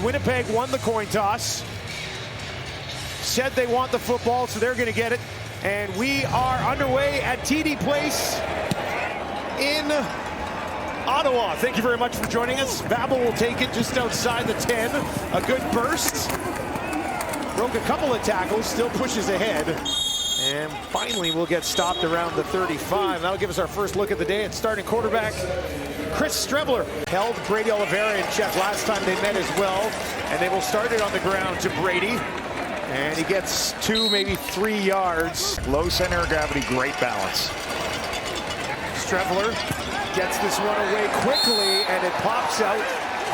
Winnipeg won the coin toss. Said they want the football, so they're going to get it. And we are underway at TD Place in Ottawa. Thank you very much for joining us. Babel will take it just outside the 10. A good burst. Broke a couple of tackles, still pushes ahead. And finally we'll get stopped around the 35. That'll give us our first look at the day at starting quarterback Chris Strebler. Held Brady Oliveira in check last time they met as well. And they will start it on the ground to Brady. And he gets 2, maybe 3 yards. Low center of gravity, great balance. Strebler gets this one away quickly, and it pops out.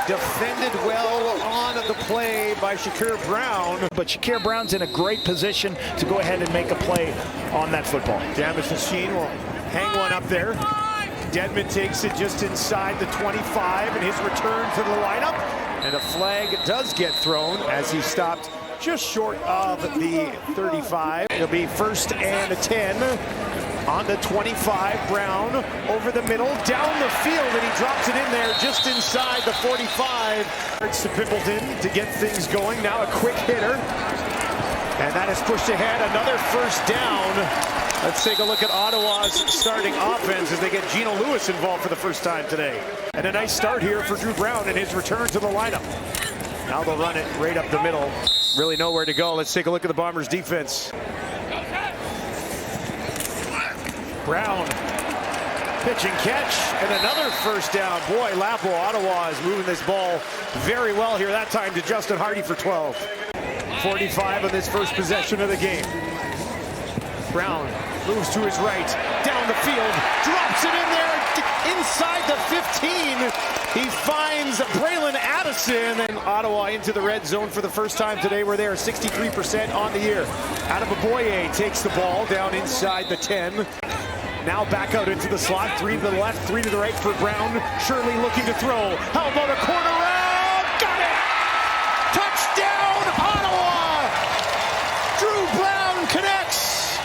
Defended well on the play by Shakir Brown. But Shakir Brown's in a great position to go ahead and make a play on that football. Damage machine will hang one up there. Dedmon takes it just inside the 25 in his return to the lineup. And a flag does get thrown as he stopped just short of the 35. It'll be 1st and 10 on the 25. Brown over the middle, down the field, and he drops it in there just inside the 45. It's to Pimpleton to get things going. Now a quick hitter. And that is pushed ahead. Another 1st down. Let's take a look at Ottawa's starting offense as they get Gino Lewis involved for the first time today. And a nice start here for Drew Brown in his return to the lineup. Now they'll run it right up the middle. Really nowhere to go. Let's take a look at the Bombers' defense. Brown, pitch and catch, and another 1st down. Boy, Lapo, Ottawa is moving this ball very well here. That time to Justin Hardy for 12. 45 on this first possession of the game. Brown moves to his right, down the field, drops it in there, inside the 15. He finds Braylon Addison, and Ottawa into the red zone for the first time today, where they are 63% on the year. Adeboboye takes the ball down inside the 10. Now back out into the slot, 3 to the left, 3 to the right for Brown. Shirley looking to throw. How about a corner route? Got it! Touchdown, Ottawa! Drew Brown connects.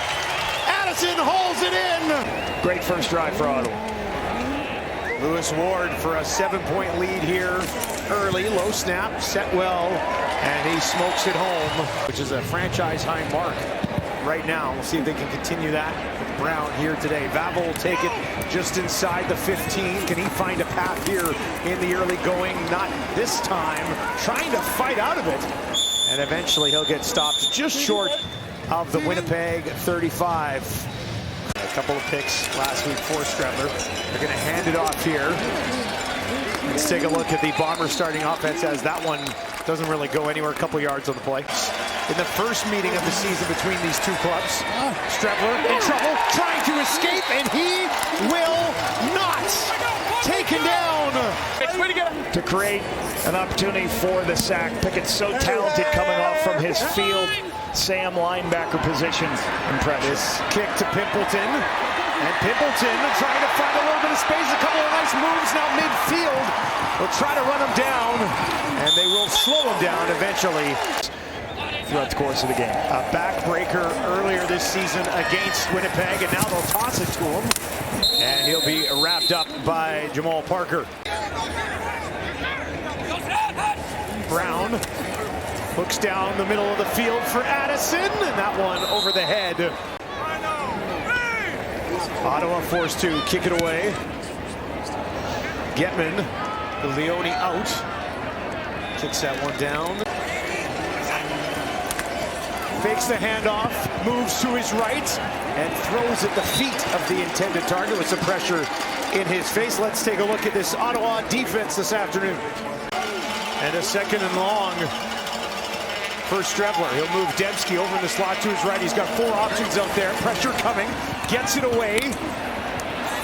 Addison holds it in. Great first drive for Ottawa. Lewis Ward for a 7-point lead here early. Low snap, set well, and he smokes it home, which is a franchise high mark right now. We'll see if they can continue that with Brown here today. Babel will take it just inside the 15. Can he find a path here in the early going? Not this time. Trying to fight out of it. And eventually he'll get stopped just short of the Winnipeg 35. A couple of picks last week for Strebler. They're going to hand it off here. Let's take a look at the Bombers starting offense as that one doesn't really go anywhere. A couple yards on the play. In the first meeting of the season between these two clubs, Strebler in trouble, trying to escape, and he will not. Taken down. To create an opportunity for the sack. Pickett's so talented coming off from his field Sam linebacker position. Impressive. This kick to Pimpleton. And Pimpleton trying to find a little bit of space. A couple of nice moves now midfield. They'll try to run him down, and they will slow him down eventually Throughout the course of the game. A backbreaker earlier this season against Winnipeg, and now they'll toss it to him. And he'll be wrapped up by Jamal Parker. Brown hooks down the middle of the field for Addison, and that one over the head. Ottawa forced to kick it away. Getman, Leone out. Kicks that one down. Fakes the handoff, moves to his right, and throws at the feet of the intended target with some pressure in his face. Let's take a look at this Ottawa defense this afternoon. And a 2nd and long for Strebler. He'll move Dembski over in the slot to his right. He's got 4 options out there. Pressure coming, gets it away,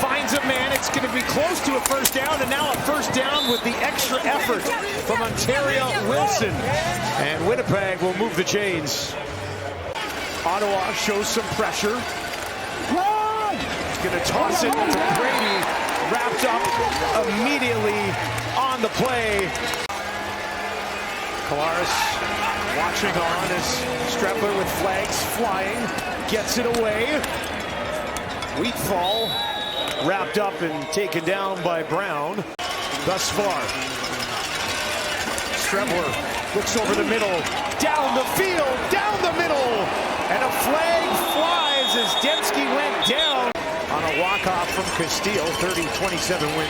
finds a man. It's going to be close to a 1st down, and now a 1st down with the extra effort from Ontario Wilson. And Winnipeg will move the chains. Ottawa shows some pressure. Going to toss it to Brady. Wrapped up immediately on the play. Kolaris watching on as Strebler with flags flying. Gets it away. Wheatfall wrapped up and taken down by Brown thus far. Strebler looks over the middle, down the field, down the middle, and a flag flies as Dembski went down on a walk-off from Castile, 30-27 win.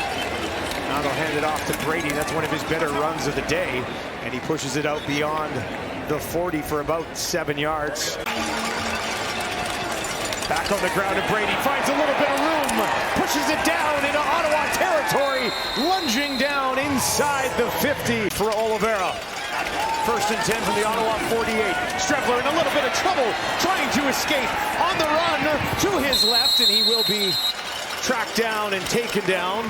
Now they'll hand it off to Brady. That's one of his better runs of the day, and he pushes it out beyond the 40 for about 7 yards. Back on the ground, and Brady finds a little bit of room, pushes it down into Ottawa territory, lunging down inside the 50 for Oliveira. First and 10 from the Ottawa 48. Strebler in a little bit of trouble, trying to escape. On the run to his left, and he will be tracked down and taken down.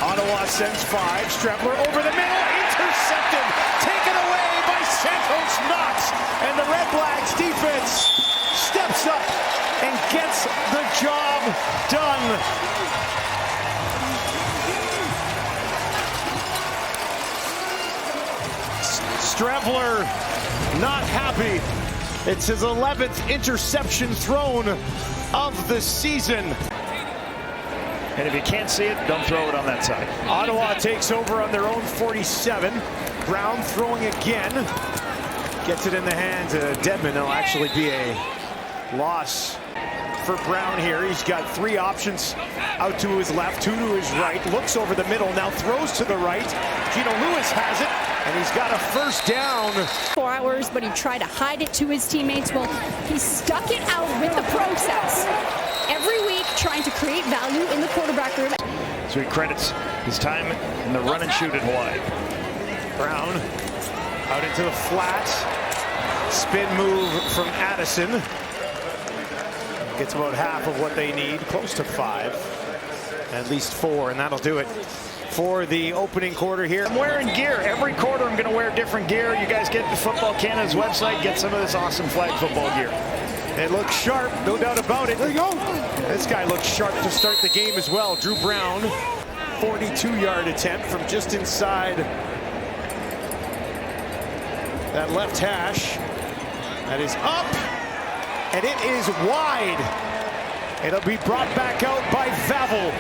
Ottawa sends 5. Strebler over the middle, intercepted, taken away by Santos Knox. And the Redblacks defense steps up and gets the job done. Strebler not happy. It's his 11th interception thrown of the season. And if you can't see it, don't throw it on that side. Ottawa takes over on their own 47. Brown throwing again. Gets it in the hands of Dedmon. It'll actually be a loss for Brown here. He's got 3 options out to his left, 2 to his right. Looks over the middle, now throws to the right. Gino Lewis has it, and he's got a first down. 4 hours, but he tried to hide it to his teammates. Well, he stuck it out with the process. Every week, trying to create value in the quarterback room. So he credits his time in the run and shoot in Hawaii. Brown out into the flat. Spin move from Addison. Gets about half of what they need, close to 5. At least 4, and that'll do it for the opening quarter here. I'm wearing gear. Every quarter I'm going to wear different gear. You guys get to Football Canada's website, get some of this awesome flag football gear. It looks sharp, no doubt about it. There you go. This guy looks sharp to start the game as well. Drew Brown, 42-yard attempt from just inside that left hash. That is up, and it is wide. It'll be brought back out by Vavel.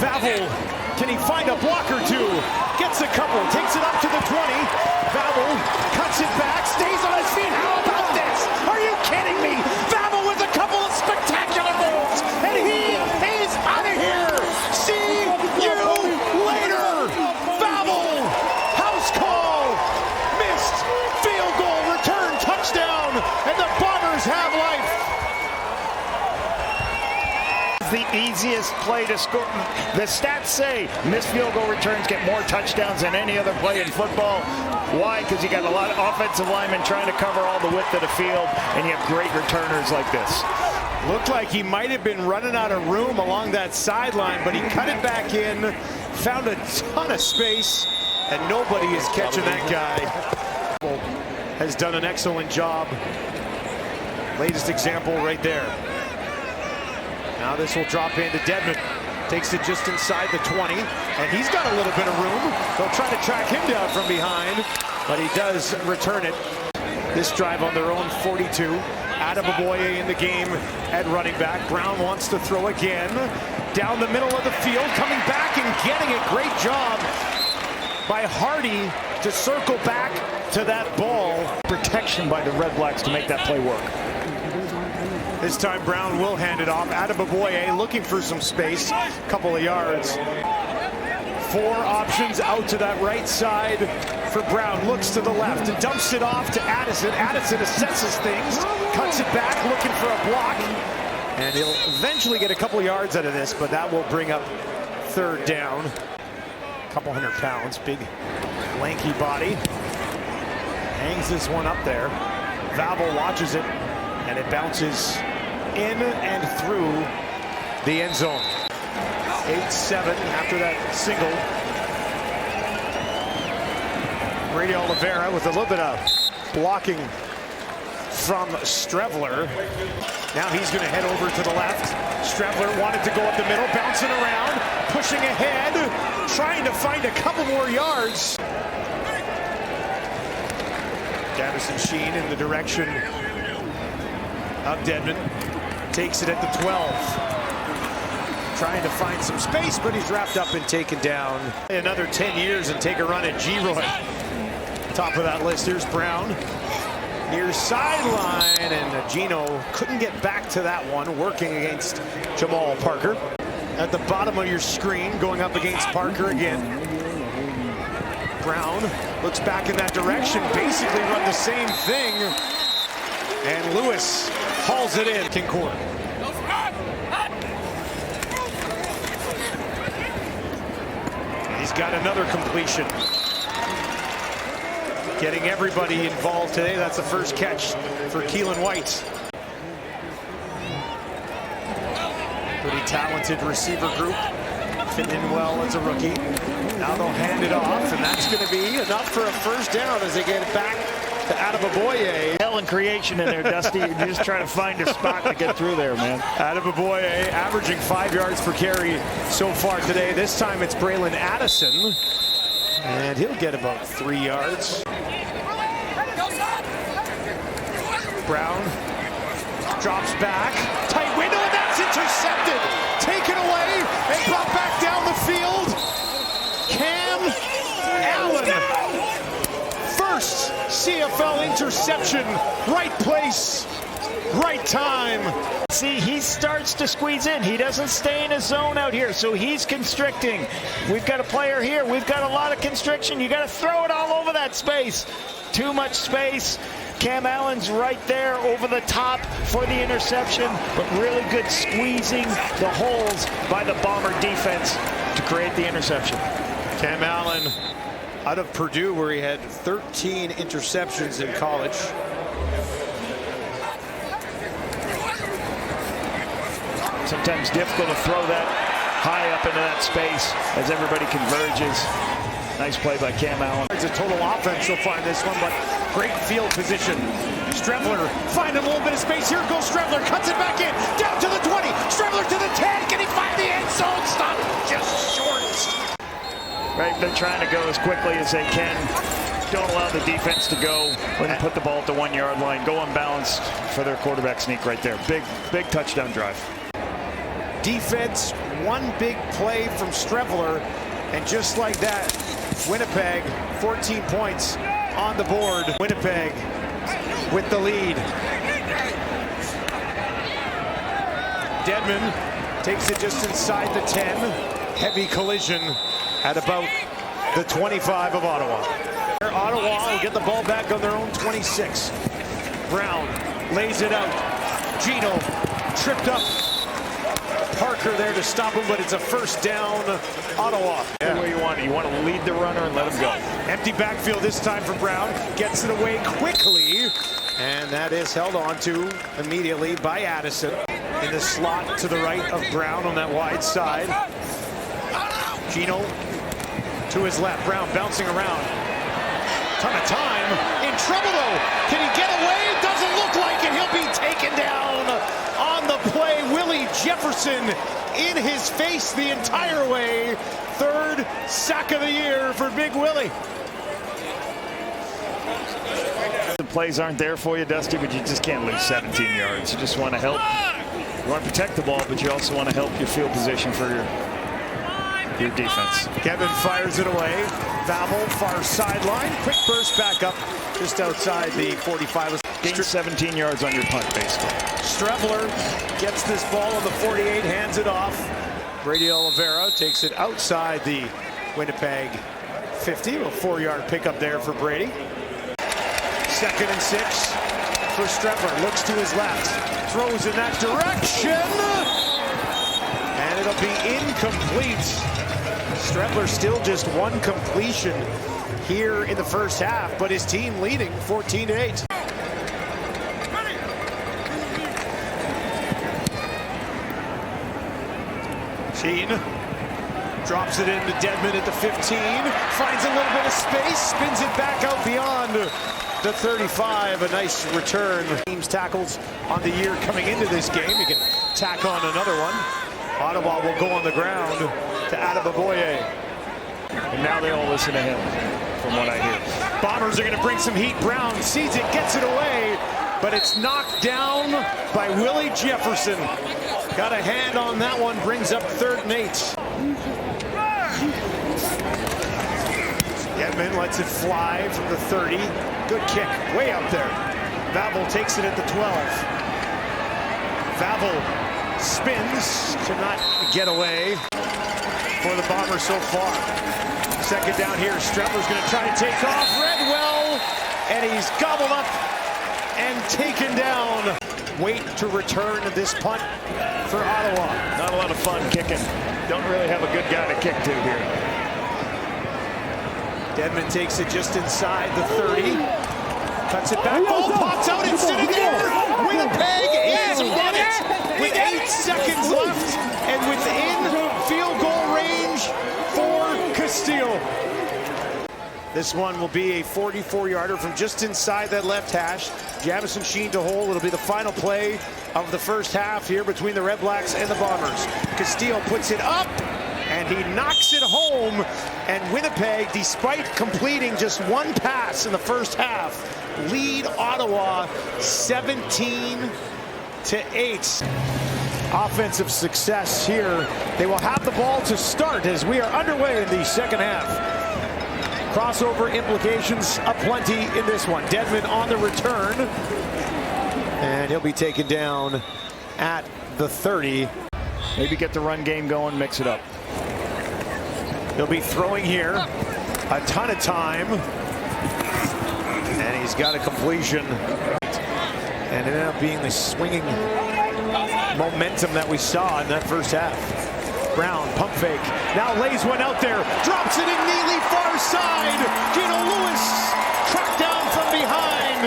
Vavel, can he find a block or two? Gets a couple, takes it up to the 20. Vavel cuts it back, stays on his feet. How about this? Are you kidding me? Vavel with a couple of spectacular moves, and he is out of here. See you later. Vavel, house call, missed, field goal, return, touchdown, and the Bombers have life. The easiest play to score. The stats say missed field goal returns get more touchdowns than any other play in football. Why? Because you got a lot of offensive linemen trying to cover all the width of the field, and you have great returners like this. Looked like he might have been running out of room along that sideline, but he cut it back in, found a ton of space, and nobody is catching that guy. Has done an excellent job. Latest example right there. Now this will drop into Dedmon. Takes it just inside the 20, and he's got a little bit of room. They'll try to track him down from behind, but he does return it. This drive on their own 42. Adeboboye in the game at running back. Brown wants to throw again. Down the middle of the field, coming back and getting it. Great job by Hardy to circle back to that ball. Protection by the Redblacks to make that play work. This time Brown will hand it off. Adeboboye looking for some space, couple of yards. 4 options out to that right side for Brown. Looks to the left and dumps it off to Addison. Addison assesses things, cuts it back, looking for a block. And he'll eventually get a couple yards out of this, but that will bring up 3rd down. Couple 100 pounds, big lanky body. Hangs this one up there. Vavel watches it, and it bounces in and through the end zone. 8-7 after that single. Brady Oliveira with a little bit of blocking from Strebler. Now he's going to head over to the left. Strebler wanted to go up the middle, bouncing around, pushing ahead, trying to find a couple more yards. Davison Sheen in the direction of Dedmon. Takes it at the 12. trying to find some space, but he's wrapped up and taken down. Another 10 years and take a run at G-Roy. Top of that list, here's Brown. Near sideline, and Gino couldn't get back to that one, working against Jamal Parker. At the bottom of your screen, going up against Parker again. Brown looks back in that direction, basically run the same thing. And Lewis hauls it in. King corner. He's got another completion. Getting everybody involved today. That's the first catch for Keelan White. Pretty talented receiver group. Fitting in well as a rookie. Now they'll hand it off, and that's going to be enough for a first down as they get it back to Adeboboye. Hell in creation in there, Dusty. You're just trying to find a spot to get through there, man. Adeboboye averaging 5 yards per carry so far today. This time it's Braylon Addison, and he'll get about 3 yards. Brown drops back, tight window, and that's intercepted. Taken away and brought back down the field. Cam Allen, first CFL interception, right place, right time. See, he starts to squeeze in. He doesn't stay in his zone out here, so he's constricting. We've got a player here. We've got a lot of constriction. You got to throw it all over that space. Too much space. Cam Allen's right there over the top for the interception, but really good squeezing the holes by the Bomber defense to create the interception. Cam Allen out of Purdue, where he had 13 interceptions in college. Sometimes difficult to throw that high up into that space as everybody converges. Nice play by Cam Allen. It's a total offense so far in this one, but great field position. Strevler finding a little bit of space. Here goes Strevler, cuts it back in, down to the 20. Strevler to the 10. Can he find the end zone? Stop just short. Right, they're trying to go as quickly as they can. Don't allow the defense to go when they put the ball at the 1 yard line. Go unbalanced for their quarterback sneak right there. Big touchdown drive. Defense, one big play from Strevler, and just like that, Winnipeg 14 points on the board. Winnipeg with the lead. Dedman takes it just inside the 10. Heavy collision at about the 25 of Ottawa. Ottawa will get the ball back on their own 26. Brown lays it out. Gino tripped up. Parker there to stop him, but it's a first down, Ottawa. Yeah. Where you want it. You want to lead the runner and let him go. Empty backfield this time for Brown. Gets it away quickly, and that is held on to immediately by Addison. In the slot to the right of Brown on that wide side. Gino to his left. Brown bouncing around. Ton of time. In trouble, though. Can he get away? Doesn't look like it. He'll be taken down on the play. Willie Jefferson in his face the entire way. Third sack of the year for Big Willie. The plays aren't there for you, Dusty, but you just can't lose 17 yards. You just want to help. You want to protect the ball, but you also want to help your field position for your defense. Kevin fires it away. Babel, far sideline. Quick burst back up just outside the 45. Gain 17 yards on your punt, basically. Strevler gets this ball on the 48, hands it off. Brady Oliveira takes it outside the Winnipeg 50. A 4-yard pickup there for Brady. 2nd and 6 for Strevler. Looks to his left. Throws in that direction. And it'll be incomplete. Strevler still just one completion here in the first half, but his team leading 14-8. Sheen drops it into Dedman at the 15, finds a little bit of space, spins it back out beyond the 35. A nice return. Team's tackles on the year coming into this game. You can tack on another one. Ottawa will go on the ground to Adeboboye. And now they all listen to him, from what I hear. Bombers are going to bring some heat. Brown sees it, gets it away, but it's knocked down by Willie Jefferson. Got a hand on that one, brings up 3rd and 8. Edmund lets it fly from the 30. Good kick, way out there. Vavel takes it at the 12. Vavel spins, cannot get away for the Bombers so far. 2nd down here, Strettler's gonna try to take off. Redwell, and he's gobbled up and taken down. Wait to return this punt for Ottawa. Not a lot of fun kicking. Don't really have a good guy to kick to here. Dedmon takes it just inside the 30. Cuts it back. Ball pops out. It's in there. Winnipeg is on it with 8 seconds left and within field goal range for Castillo. This one will be a 44-yarder from just inside that left hash. Jamison Sheen to hole. It'll be the final play of the first half here between the Redblacks and the Bombers. Castillo puts it up, and he knocks it home. And Winnipeg, despite completing just 1 pass in the first half, lead Ottawa 17-8. Offensive success here. They will have the ball to start as we are underway in the second half. Crossover implications aplenty in this one. Dedmon on the return, and he'll be taken down at the 30. Maybe get the run game going, mix it up. He'll be throwing here. A ton of time. And he's got a completion. And it ended up being the swinging momentum that we saw in that first half. Brown, pump fake. Now lays one out there. Drops it immediately far side. Gino Lewis tracked down from behind.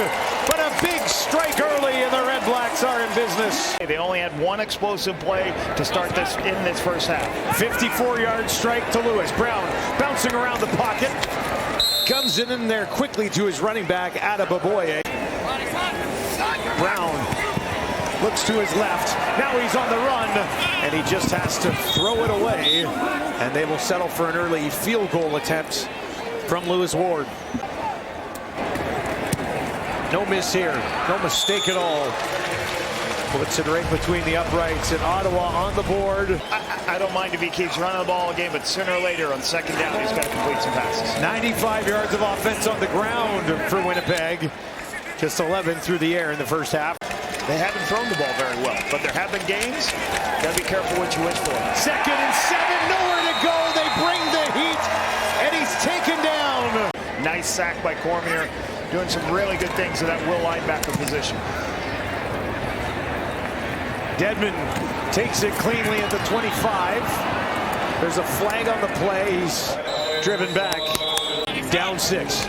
But a big strike early, and the Redblacks are in business. They only had 1 explosive play to start this in this first half. 54-yard strike to Lewis. Brown bouncing around the pocket. Comes in there quickly to his running back, Adababoye. Brown looks to his left. Now he's on the run, and he just has to throw it away. And they will settle for an early field goal attempt from Lewis Ward. No miss here, no mistake at all. Puts it right between the uprights, and Ottawa on the board. I don't mind if he keeps running the ball again, but sooner or later on 2nd down, he's got to complete some passes. 95 yards of offense on the ground for Winnipeg. Just 11 through the air in the first half. They haven't thrown the ball very well, but there have been games. Got to be careful what you wish for. 2nd and 7, nowhere to go. They bring the heat, and he's taken down. Nice sack by Cormier, doing some really good things in that will linebacker position. Dedmon takes it cleanly at the 25. There's a flag on the play. He's driven back. Down 6.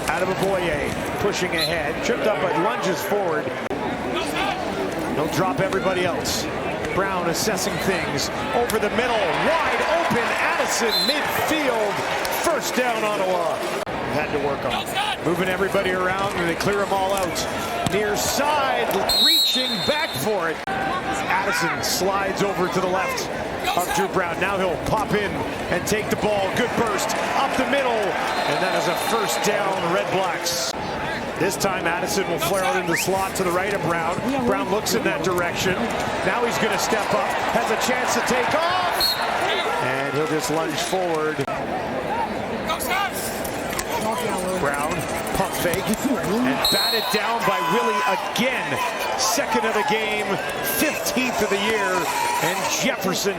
Adababoye pushing ahead. Tripped up but lunges forward. He'll drop everybody else. Brown assessing things. Over the middle. Wide open. Addison midfield. First down, Ottawa. Had to work on it. Moving everybody around, and they clear them all out. Near side, reaching back for it. Addison slides over to the left of Drew Brown. Now he'll pop in and take the ball. Good burst up the middle, and that is a first down, Redblacks. This time Addison will flare out in the slot to the right of Brown. Brown looks in that direction. Now he's going to step up, has a chance to take off, and he'll just lunge forward. Brown, pump fake, and batted down by Willie again. 2nd of the game, 15th of the year, and Jefferson.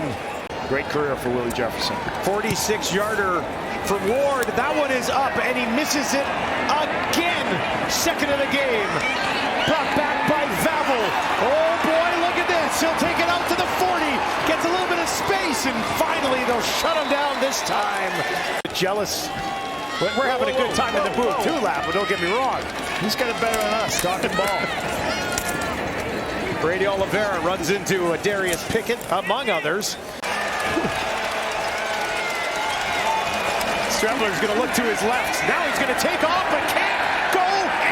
Great career for Willie Jefferson. 46-yarder for Ward. That one is up, and he misses it again. 2nd of the game. Brought back by Vavel. Oh boy, look at this. He'll take it out to the 40. Gets a little bit of space, and finally they'll shut him down this time. Jealous. We're having a good time in the booth too, Lap, but don't get me wrong. He's got it better than us, talking ball. Brady Oliveira runs into Darius Pickett, among others. Strettler's going to look to his left. Now he's going to take off, but can't go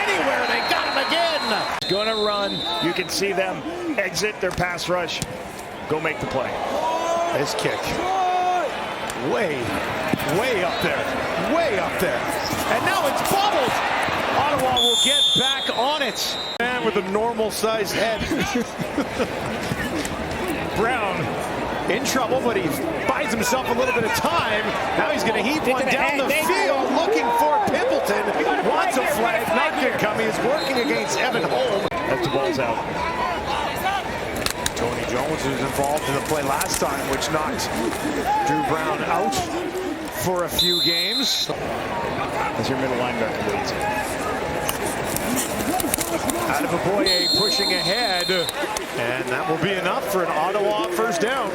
anywhere. They got him again. Going to run. You can see them exit their pass rush. Go make the play. His kick. Way up there. Way up there. And now it's bobbled. Ottawa will get back on it. Man with a normal-sized head. Brown in trouble, but he buys himself a little bit of time. Now he's going to heave one down the field, looking for Pimpleton. Wants a flag, not going to come. He is working against Evan Holm. As the ball's out. Tony Jones was involved in the play last time, which knocked Drew Brown out for a few games. As your middle linebacker leads. Adeboye pushing ahead, and that will be enough for an Ottawa first down.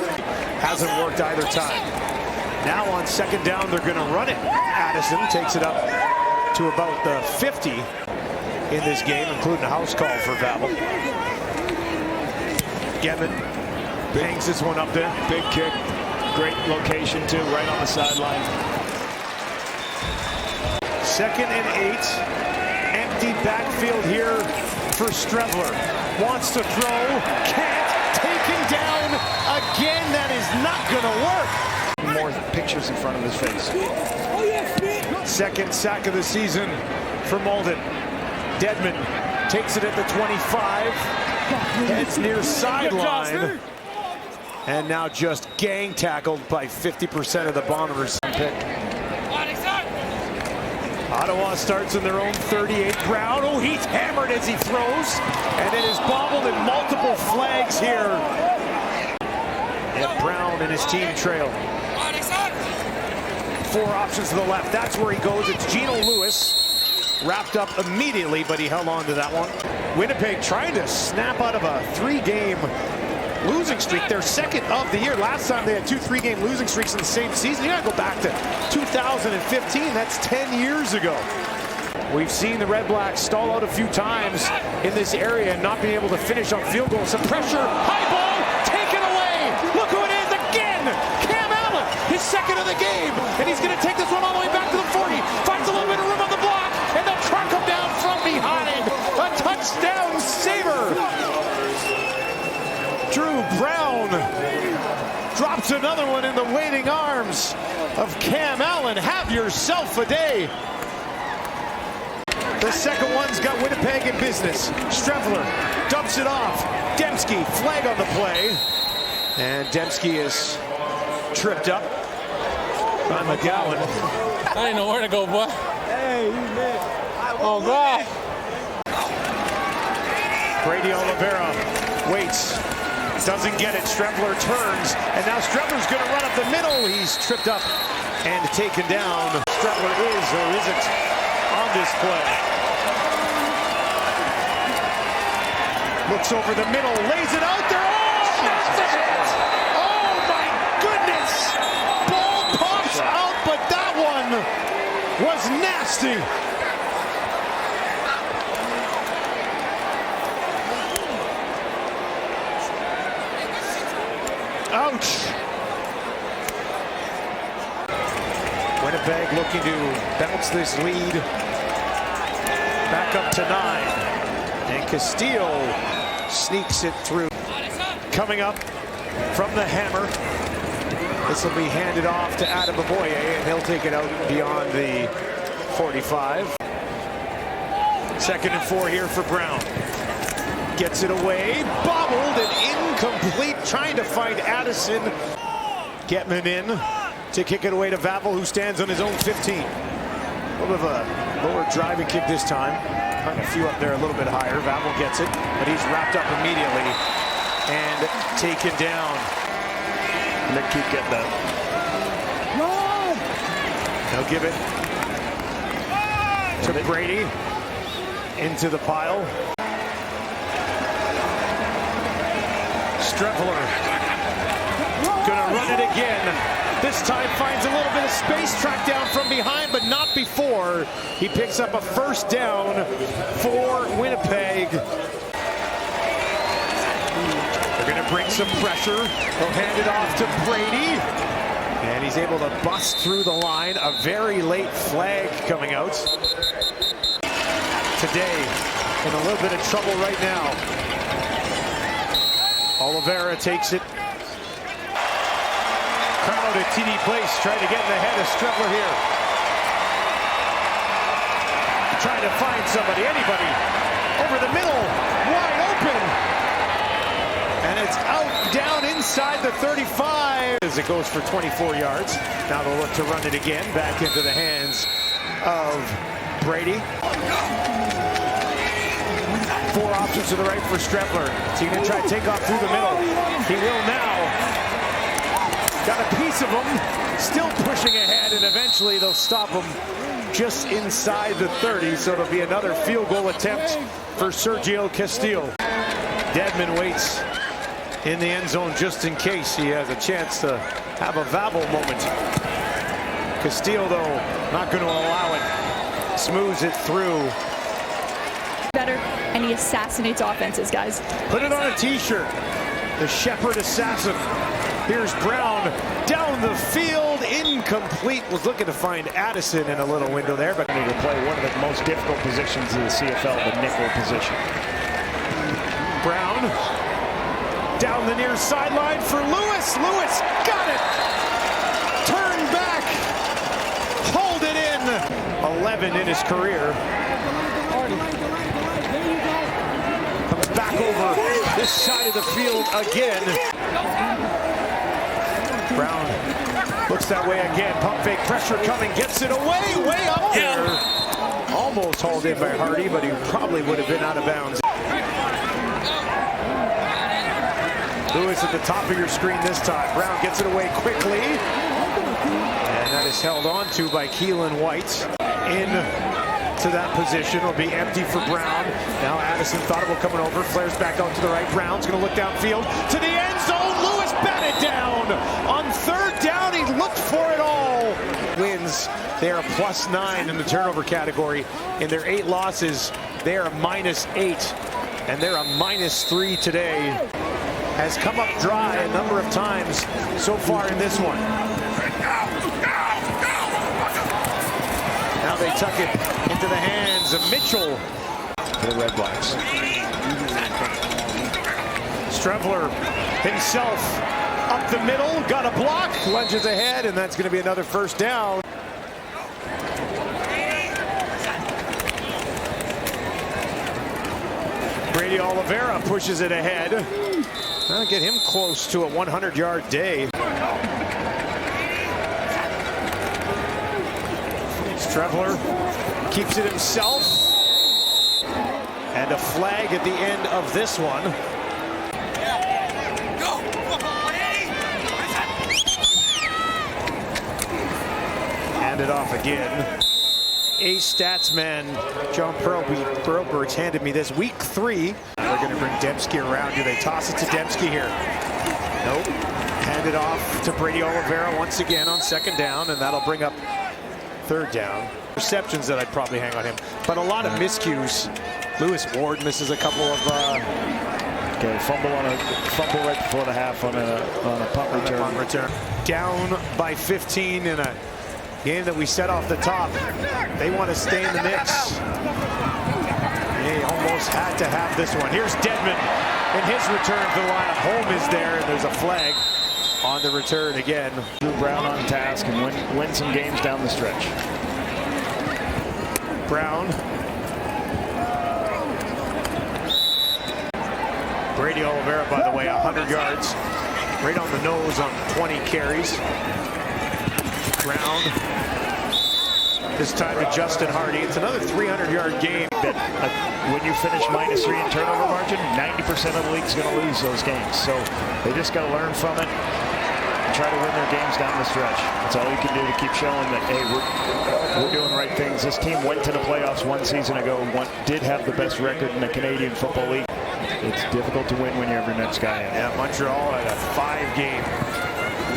Hasn't worked either time. Now on second down, they're going to run it. Addison takes it up to about the 50 in this game, including a house call for Vavel. Gavin bangs this one up there. Big kick. Great location, too, right on the sideline. 2nd and 8. Empty backfield here for Strevler. Wants to throw. Can't. Taken down again. That is not going to work. More pictures in front of his face. 2nd sack of the season for Malden. Dedman takes it at the 25. Heads near sideline. And now just gang tackled by 50% of the Bombers. Pick. Ottawa starts in their own 38. Brown, oh, he's hammered as he throws. And it is bobbled in multiple flags here. And Brown and his team trail. 4 options to the left. That's where he goes. It's Geno Lewis. Wrapped up immediately, but he held on to that one. Winnipeg trying to snap out of a 3-game losing streak. Their 2nd of the year. Last time they had 2 3-game losing streaks in the same season. You gotta go back to 2015. That's 10 years ago. We've seen the Redblacks stall out a few times in this area and not being able to finish on field goals. Some pressure. High ball taken away. Look who it is again. Cam Allen, his 2nd of the game. And he's gonna take this one all the way back to the 40. Finds a little bit of room on the block. And they'll track him down from behind. A touchdown saver. Drew Brown drops another one in the waiting arms of Cam Allen. Have yourself a day. The second one's got Winnipeg in business. Strevler dumps it off. Dembski, flag on the play. And Dembski is tripped up by McGowan. I didn't know where to go, boy. Hey, you missed. Oh, God. Brady Oliveira waits. Doesn't get it. Strevler turns. And now Strevler's going to run up the middle. He's tripped up and taken down. Strevler is or isn't on display. Looks over the middle. Lays it out there. Oh, that's it. Oh, my goodness. Ball pops out, but that one was nasty. Ouch! Winnipeg looking to bounce this lead back up to 9. And Castillo sneaks it through. Coming up from the hammer. This will be handed off to Adeboye, and he'll take it out beyond the 45. 2nd and 4 here for Brown. Gets it away, bobbled and incomplete, trying to find Addison. Getman in to kick it away to Vavel, who stands on his own 15. A little bit of a lower driving kick this time. A few up there a little bit higher. Vavel gets it, but he's wrapped up immediately and taken down. And they keep getting that. They'll give it to Brady into the pile. Strevler gonna run it again. This time finds a little bit of space, tracked down from behind, but not before. He picks up a first down for Winnipeg. They're gonna bring some pressure. They'll hand it off to Brady. And he's able to bust through the line. A very late flag coming out. Today, in a little bit of trouble right now. Oliveira takes it. Crowd at TD Place trying to get in the head of Strevler here. trying to find somebody, anybody. Over the middle, wide open. And it's out, down inside the 35. As it goes for 24 yards. Now they'll look to run it again, back into the hands of Brady. 4 options to the right for Strevler. So he's going to try to take off through the middle. He will now. Got a piece of him, still pushing ahead, and eventually they'll stop him just inside the 30, so it'll be another field goal attempt for Sergio Castillo. Dedmon waits in the end zone just in case he has a chance to have a Vavel moment. Castillo, though, not going to allow it. Smooths it through. Better, and he assassinates offenses, guys. Put it on a t-shirt. The Shepherd Assassin. Here's Brown down the field, incomplete. Was looking to find Addison in a little window there, but Need to play one of the most difficult positions in the CFL, the nickel position. Brown down the near sideline for Lewis. Lewis got it. Turn back. Hold it in. 11 in his career. Comes back over this side of the field again. Brown looks that way again. Pump fake, pressure coming, gets it away, way up there. Almost hauled in by Hardy, but he probably would have been out of bounds. Lewis at the top of your screen this time. Brown gets it away quickly. And that is held on to by Keelan White. To that position will be empty for Brown. Now Addison thought about coming over. Flares back out to the right. Brown's going to look downfield to the end zone. Lewis batted down. On third down, he looked for it all. Wins. They are +9 in the turnover category. In their 8 losses, they are -8. And they're a -3 today. Has come up dry a number of times so far in this one. Now they tuck it into the hands of Mitchell for the Redblacks. Strevler himself up the middle, got a block, lunges ahead, and that's going to be another first down. Brady Oliveira pushes it ahead. I'll get him close to a 100-yard day. Strevler keeps it himself. And a flag at the end of this one. Hand it off again. Ace stats man John Pearlberg's handed me this. Week 3. They're going to bring Dembski around. Do they toss it to Dembski here? Nope. Hand it off to Brady Oliveira once again on second down, and that'll bring up third down. Receptions that I'd probably hang on him, but a lot of miscues. Lewis Ward misses a couple of fumble right before the half on a punt return. Down by 15 in a game that we set off the top. They want to stay in the mix. They almost had to have this one. Here's Dedmon in his return to the line. Home is there, and there's a flag on the return again. Brown on task and win some games down the stretch. Brown. Brady Oliveira, by the way, 100 yards. Right on the nose on 20 carries. Brown. This time to Justin Hardy. It's another 300-yard game. That when you finish -3 in turnover margin, 90% of the league's going to lose those games. So they just got to learn from it and try to win their games down the stretch. That's all you can do to keep showing that, hey, we're doing the right things. This team went to the playoffs 1 season ago, did have the best record in the Canadian Football League. It's difficult to win when you're every next guy in. Yeah, Montreal had a 5-game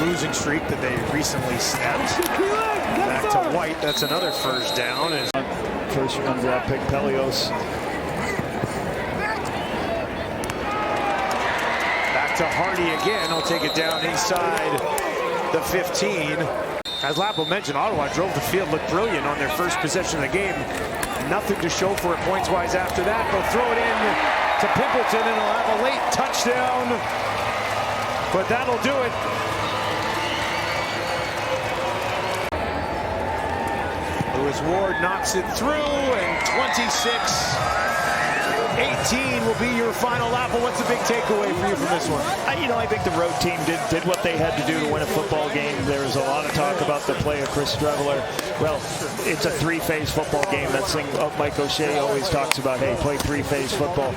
losing streak that they recently snapped. Back to White. That's another first down. First round draft pick Pelios. Back to Hardy again. He'll take it down inside the 15. As Lapo mentioned, Ottawa drove the field, looked brilliant on their first possession of the game. Nothing to show for it points-wise after that. They'll throw it in to Pimpleton, and he'll have a late touchdown. But that'll do it. Lewis Ward knocks it through, and 26-18 will be your final lap. But what's the big takeaway for you from this one? I think the road team did what they had to do to win a football game. There was a lot of talk about the play of Chris Streveler. Well, it's a three-phase football game. That's thing Mike O'Shea always talks about. Hey, play three-phase football.